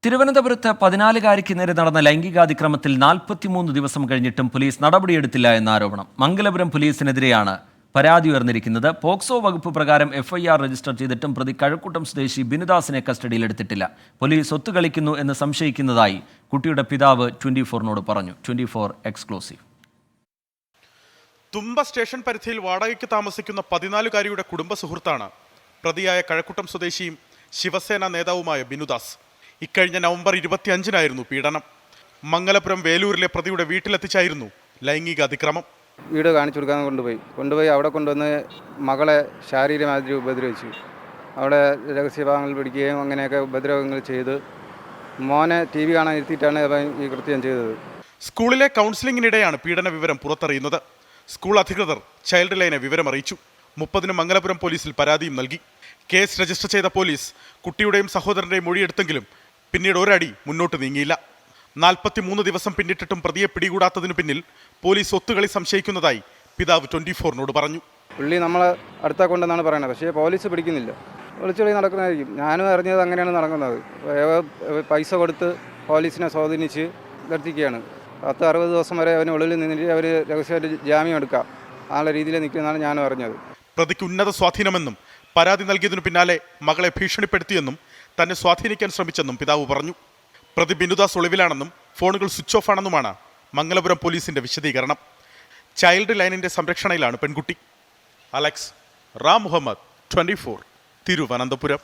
തിരുവനന്തപുരത്ത് 14-കാരിക്ക് നേരെ നടന്ന ലൈംഗികാതിക്രമത്തിൽ 43 ദിവസം കഴിഞ്ഞിട്ടും പോലീസ് നടപടിയെടുത്തില്ല എന്ന ആരോപണം. മംഗലപുരം പോലീസിനെതിരെയാണ് പരാതി ഉയർന്നിരിക്കുന്നത്. പോക്സോ വകുപ്പ് പ്രകാരം FIR രജിസ്റ്റർ ചെയ്തിട്ടും പ്രതി കഴക്കൂട്ടം സ്വദേശി ബിനുദാസിനെ കസ്റ്റഡിയിലെടുത്തിട്ടില്ല. പോലീസ് ഒത്തുകളിക്കുന്നു എന്ന് സംശയിക്കുന്നതായി കുട്ടിയുടെ പിതാവ് 24-നോട് പറഞ്ഞു. 24 എക്സ്ക്ലൂസീവ്. തുമ്പ സ്റ്റേഷൻ പരിധിയിൽ വാടകയ്ക്ക് താമസിക്കുന്ന 14-കാരിയുടെ കുടുംബ സുഹൃത്താണ് പ്രതിയായ കഴക്കൂട്ടം സ്വദേശിയും ശിവസേന നേതാവുമായ ബിനുദാസ്. ഇക്കഴിഞ്ഞ നവംബർ 25-നായിരുന്നു പീഡനം. മംഗലപുരം വേലൂരിലെ പ്രതിയുടെ വീട്ടിലെത്തിച്ചായിരുന്നു ലൈംഗിക അതിക്രമം. വീട് കാണിച്ചു കൊടുക്കാൻ കൊണ്ടുപോയി അവിടെ കൊണ്ടുവന്ന് മകളെ ശാരീരികമായി ഉപദ്രവിച്ചു. അവിടെ രഹസ്യഭാഗങ്ങൾ പിടിക്കുകയും അങ്ങനെയൊക്കെ ഉപദ്രവങ്ങൾ ചെയ്ത് മോനെ TV കാണാൻ ഇരുത്തിയിട്ടാണ് ഈ കൃത്യം ചെയ്തത്. സ്കൂളിലെ കൗൺസിലിംഗിനിടെയാണ് പീഡന വിവരം പുറത്തറിയുന്നത്. സ്കൂൾ അധികൃതർ ചൈൽഡ് ലൈനെ വിവരമറിയിച്ചു. 30-ന് മംഗലപുരം പോലീസിൽ പരാതിയും നൽകി. കേസ് രജിസ്റ്റർ ചെയ്ത പോലീസ് കുട്ടിയുടെയും സഹോദരന്റെയും മൊഴിയെടുത്തെങ്കിലും പിന്നീട് ഒരടി മുന്നോട്ട് നീങ്ങിയില്ല. 43 ദിവസം പിന്നിട്ടിട്ടും പ്രതിയെ പിടികൂടാത്തതിനു പിന്നിൽ പോലീസ് ഒത്തുകളി സംശയിക്കുന്നതായി പിതാവ് 24-നോട് പറഞ്ഞു. പുള്ളി നമ്മളെ അടുത്താ കൊണ്ടെന്നാണ് പറയുന്നത്, പക്ഷേ പോലീസ് പിടിക്കുന്നില്ല. ഒളിച്ചുകളി നടക്കുന്നതായിരിക്കും. ഞാനും അറിഞ്ഞത് അങ്ങനെയാണ് നടക്കുന്നത്. പൈസ കൊടുത്ത് പോലീസിനെ സ്വാധീനിച്ച് നിർത്തിക്കുകയാണ്. 60 ദിവസം വരെ അവന് ഉള്ളിൽ നിന്നിട്ട് അവർ രഹസ്യമായിട്ട് ജാമ്യം എടുക്കാം ആ രീതിയിൽ നിൽക്കുന്നതാണ് ഞാനും അറിഞ്ഞത്. പ്രതിക്ക് ഉന്നത സ്വാധീനമെന്നും പരാതി നൽകിയതിനു പിന്നാലെ മകളെ ഭീഷണിപ്പെടുത്തിയെന്നും തന്നെ സ്വാധീനിക്കാൻ ശ്രമിച്ചെന്നും പിതാവ് പറഞ്ഞു. പ്രതി ബിനുദാസ് ഒളിവിലാണെന്നും ഫോണുകൾ സ്വിച്ച് ഓഫ് ആണെന്നുമാണ് മംഗലപുരം പോലീസിന്റെ വിശദീകരണം. ചൈൽഡ് ലൈനിന്റെ സംരക്ഷണയിലാണ് പെൺകുട്ടി. അലക്സ് റാം മുഹമ്മദ്, 24, തിരുവനന്തപുരം.